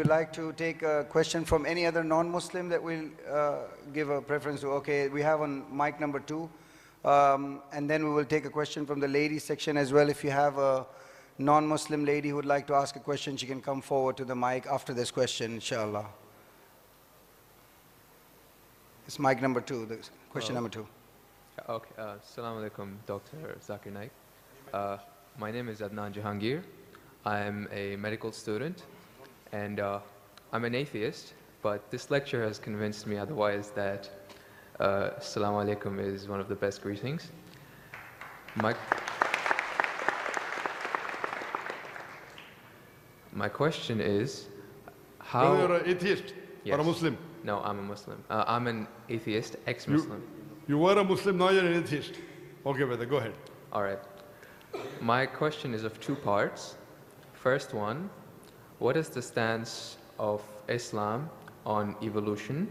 would like to take a question from any other non-Muslim that we'll give a preference to. Okay, we have on mic number 2. And then we will take a question from the ladies section as well. If you have a non-Muslim lady who would like to ask a question, she can come forward to the mic after this question, inshallah. It's mic number 2, the question number 2. Okay, Assalamu alaikum, Dr. Zakir Naik. My name is Adnan Jahangir. I'm a medical student, and I'm an atheist, but this lecture has convinced me otherwise that Assalamu alaikum is one of the best greetings. My question is, how... You're an atheist or a Muslim? No, I'm a Muslim. I'm an atheist, ex-Muslim. You were a Muslim, now you're an atheist. Okay, brother, go ahead. All right. My question is of 2 parts. First one, what is the stance of Islam on evolution?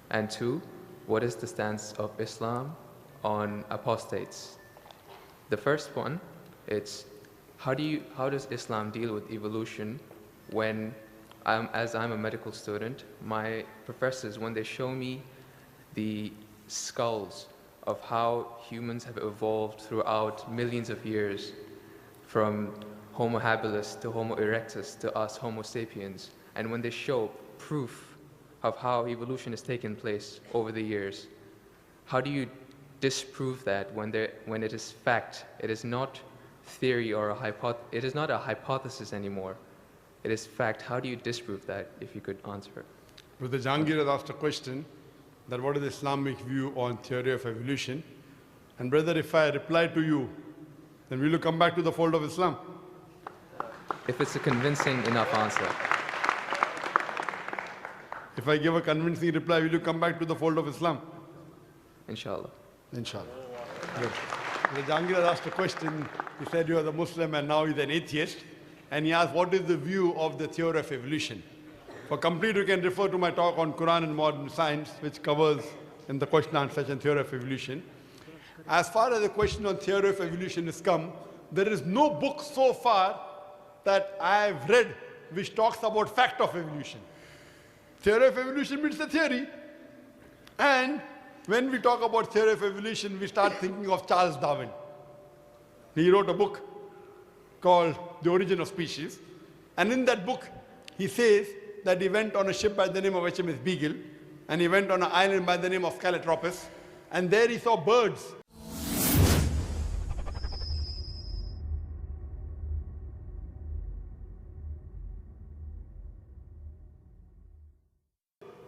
And 2, what is the stance of Islam on apostates? The first one, it's how does Islam deal with evolution when, as I'm a medical student, my professors, when they show me the skulls of how humans have evolved throughout millions of years, from Homo habilis to Homo erectus to us Homo sapiens, and when they show proof of how evolution has taken place over the years, how do you disprove that when it is fact? It is not theory or it is not a hypothesis anymore. It is fact. How do you disprove that, if you could answer? Brother Jahangir has asked a question that what is the Islamic view on theory of evolution? And brother, if I reply to you, then will you come back to the fold of Islam? If it's a convincing enough answer. If I give a convincing reply, will you come back to the fold of Islam? Inshallah. Inshallah. Good. The Jahangir has asked a question. He said you are a Muslim and now he's an atheist. And he asked, what is the view of the theory of evolution? For complete, you can refer to my talk on Quran and modern science, which covers in the question and answer session theory of evolution. As far as the question on theory of evolution is come, there is no book so far that I have read which talks about fact of evolution. Theory of evolution means the theory. And when we talk about theory of evolution, we start thinking of Charles Darwin. He wrote a book called The Origin of Species. And in that book, he says that he went on a ship by the name of HMS Beagle, and he went on an island by the name of Calotropis, and there he saw birds.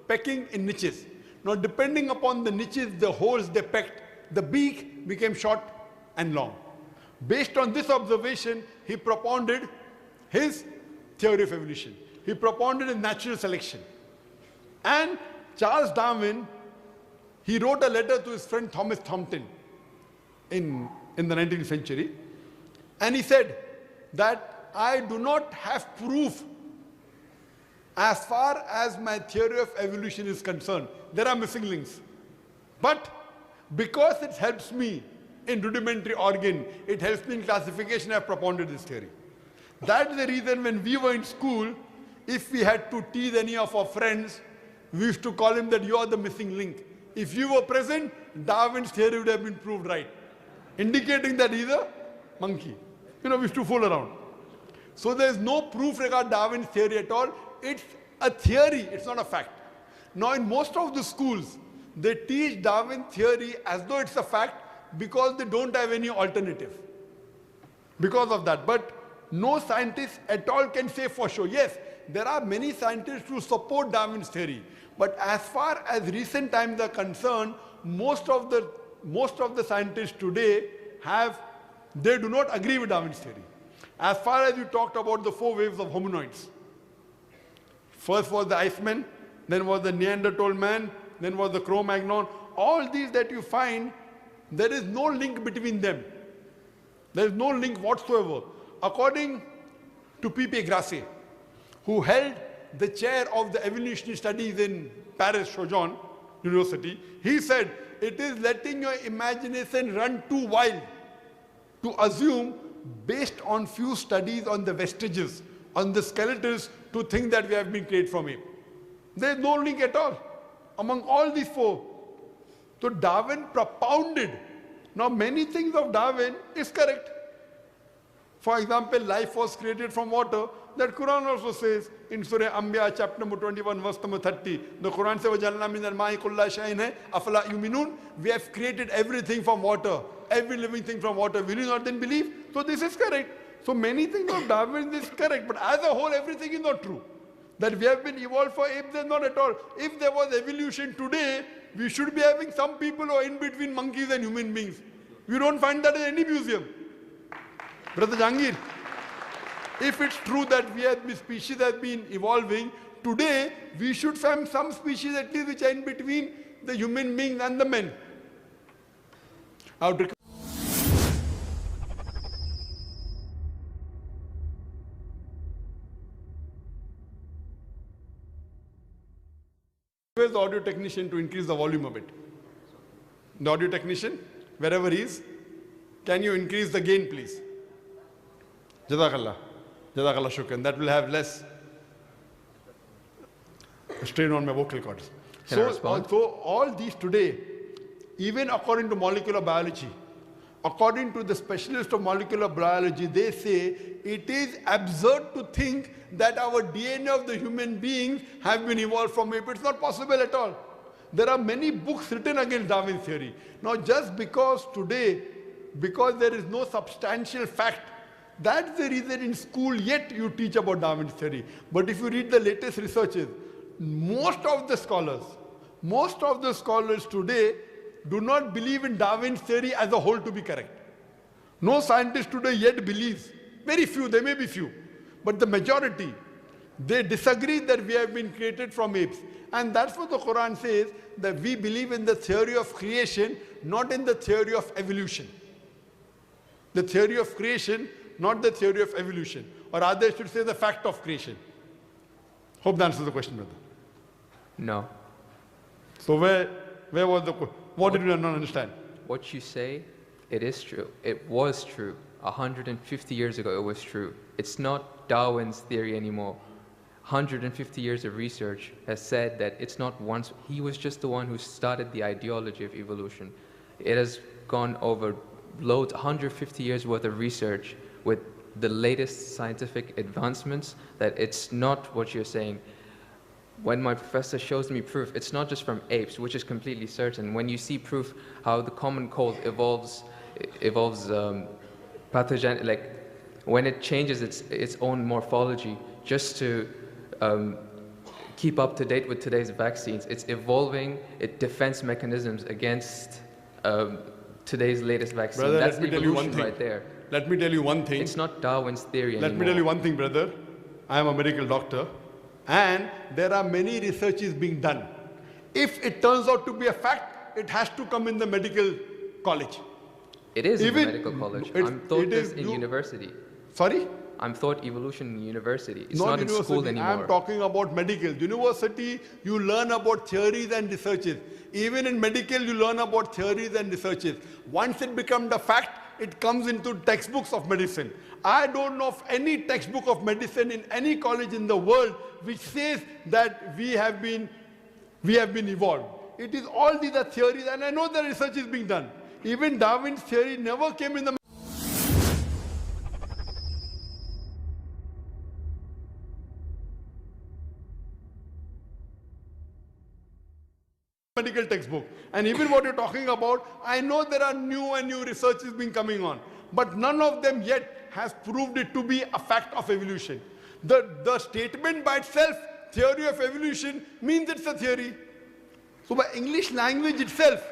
Pecking in niches. Now, depending upon the niches, the holes they pecked, the beak became short and long. Based on this observation, he propounded his theory of evolution. He propounded a natural selection. And Charles Darwin, he wrote a letter to his friend Thomas Thompson in the 19th century. And he said that I do not have proof as far as my theory of evolution is concerned. There are missing links. But because it helps me in rudimentary organ, it helps me in classification, I have propounded this theory. That's the reason when we were in school, if we had to tease any of our friends, we used to call him that you are the missing link. If you were present, Darwin's theory would have been proved right, indicating that he's a monkey. We used to fool around. So there's no proof regarding Darwin's theory at all. It's a theory, it's not a fact. Now in most of the schools, they teach Darwin theory as though it's a fact because they don't have any alternative. Because of that. But no scientist at all can say for sure. Yes, there are many scientists who support Darwin's theory. But as far as recent times are concerned, most of the scientists today they do not agree with Darwin's theory. As far as you talked about the 4 waves of hominoids. First was the Iceman, then was the Neanderthal man, then was the Cro-Magnon. All these that you find, there is no link between them. There is no link whatsoever. According to P.P. Grasset, who held the chair of the evolutionary studies in Paris Sorbonne University, he said, it is letting your imagination run too wild to assume, based on few studies on the vestiges on the skeletons to think that we have been created from ape. There is no link at all among all these four. So Darwin propounded. Now many things of Darwin is correct. For example, life was created from water. That Quran also says in Surah Anbiya chapter number 21 verse number 30. The Quran says, وَجَعَلْنَا مِنَ الْمَاءِ كُلَّ شَيْءٍ أَفَلَا يُؤْمِنُونَ. We have created everything from water. Every living thing from water. Will you not then believe? So this is correct. So many things of Darwin is correct. But as a whole, everything is not true. That we have been evolved for apes, is not at all. If there was evolution today, we should be having some people who are in between monkeys and human beings. You don't find that in any museum. Brother Jangir, if it's true that the species have been evolving, today we should find some species at least which are in between the human beings and the men. I would request the audio technician to increase the volume a bit. The audio technician, wherever he is, can you increase the gain, please? Jazakallah. Jazakallah shukran. That will have less strain on my vocal cords. So all these today, even according to molecular biology, according to the specialist of molecular biology, they say it is absurd to think that our DNA of the human beings have been evolved from ape. It's not possible at all. There are many books written against Darwin's theory. Now just because today, because there is no substantial fact, that's the reason in school yet you teach about Darwin's theory. But if you read the latest researches, most of the scholars today do not believe in Darwin's theory as a whole to be correct. No scientist today yet believes. Very few, there may be few. But the majority, they disagree that we have been created from apes. And that's what the Quran says, that we believe in the theory of creation, not in the theory of evolution. The theory of creation, not the theory of evolution. Or rather, I should say the fact of creation. Hope that answers the question, brother. No. So where was the question? What did you not understand? What you say, it is true. It was true. 150 years ago, it was true. It's not Darwin's theory anymore. 150 years of research has said that it's not once. He was just the one who started the ideology of evolution. It has gone over loads, 150 years worth of research with the latest scientific advancements, that it's not what you're saying. When my professor shows me proof, it's not just from apes, which is completely certain. When you see proof how the common cold evolves pathogen, like when it changes its own morphology just to keep up to date with today's vaccines, it's evolving its defense mechanisms against today's latest vaccine. Brother, that's evolution right there. Let me tell you one thing. It's not Darwin's theory anymore. Let me tell you one thing, brother. I am a medical doctor, and there are many researches being done. If it turns out to be a fact, it has to come in the medical college. It is in the medical college. I'm taught this in university. Sorry? I'm taught evolution in university. It's Not not in school university. anymore. I'm talking about medical. University, you learn about theories and researches. Even in medical, you learn about theories and researches. Once it becomes the fact, it comes into textbooks of medicine. I don't know of any textbook of medicine in any college in the world which says that we have been evolved. It is all these are theories, and I know the research is being done. Even Darwin's theory never came in the medical textbook. And even what you're talking about, I know there are new and new researches being coming on, but none of them yet has proved it to be a fact of evolution. The statement by itself, theory of evolution, means it's a theory. So by English language itself,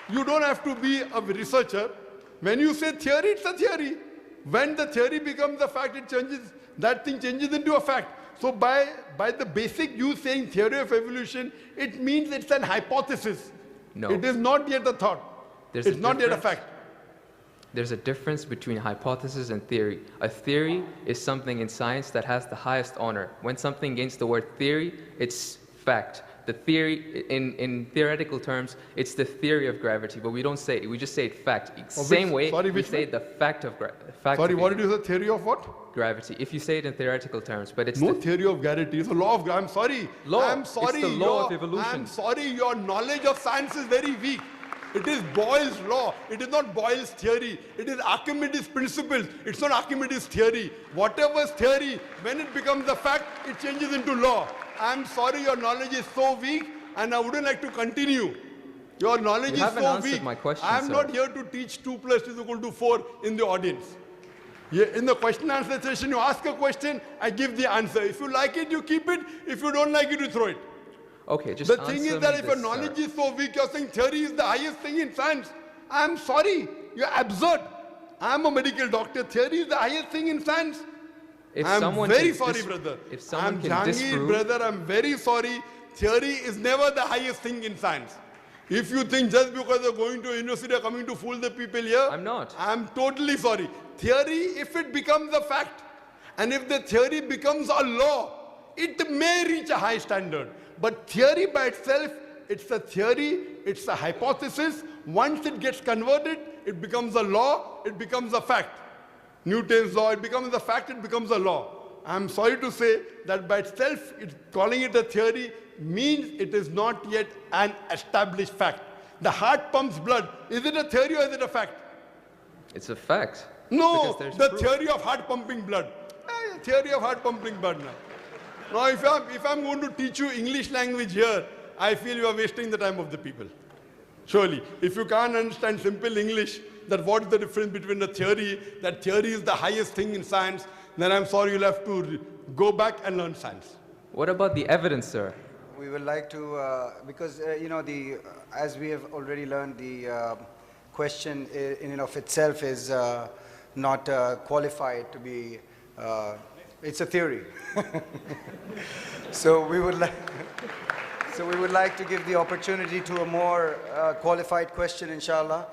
you don't have to be a researcher. When you say theory, it's a theory. When the theory becomes a fact, it changes, that thing changes into a fact. So by the basic you saying theory of evolution, it means it's an hypothesis. No. It is not yet a thought. It's not yet a fact. There's a difference between hypothesis and theory. A theory is something in science that has the highest honor. When something gains the word theory, it's fact. the theory, in theoretical terms, it's the theory of gravity, but we don't say it, we just say it fact. Same way sorry, we which say one? the fact of gravity. Sorry, what did you say? Theory of what? Gravity. If you say it in theoretical terms, but it's No the theory of gravity. It's a law of gravity. I'm sorry. Law. I'm sorry. It's the law of evolution. I'm sorry. Your knowledge of science is very weak. It is Boyle's law. It is not Boyle's theory. It is Archimedes' principles. It's not Archimedes' theory. Whatever's theory, when it becomes a fact, it changes into law. I'm sorry, your knowledge is so weak, and I wouldn't like to continue. Your knowledge is haven't so answered weak. my question, I'm sir. not here to teach 2 + 2 = 4 in the audience. Yeah, in the question answer session, you ask a question, I give the answer. If you like it, you keep it. If you don't like it, you throw it. Okay, just The thing is that if your this, knowledge sir. is so weak, you're saying theory is the highest thing in science. I'm sorry, you're absurd. I'm a medical doctor. Theory is the highest thing in science. If I'm someone very can sorry, brother. If someone I'm can Jahangir, disprove, brother, I'm very sorry. Theory is never the highest thing in science. If you think just because you're going to university or coming to fool the people here, I'm not. I'm totally sorry. Theory, if it becomes a fact, and if the theory becomes a law, it may reach a high standard. But theory by itself, it's a theory, it's a hypothesis. Once it gets converted, it becomes a law, it becomes a fact. Newton's law, it becomes a fact, it becomes a law. I'm sorry to say that by itself, calling it a theory means it is not yet an established fact. The heart pumps blood. Is it a theory or is it a fact? it's a fact. No, Because there's the proof. theory of heart pumping blood. Theory of heart pumping blood now. Now, if I'm going to teach you English language here, I feel you are wasting the time of the people. Surely, if you can't understand simple English, that what is the difference between a theory, that theory is the highest thing in science, then I'm sorry, you'll have to go back and learn science. What about the evidence, sir? We would like to, because, as we have already learned, the question in and of itself is not qualified to be, it's a theory. So we would like to give the opportunity to a more qualified question, inshallah.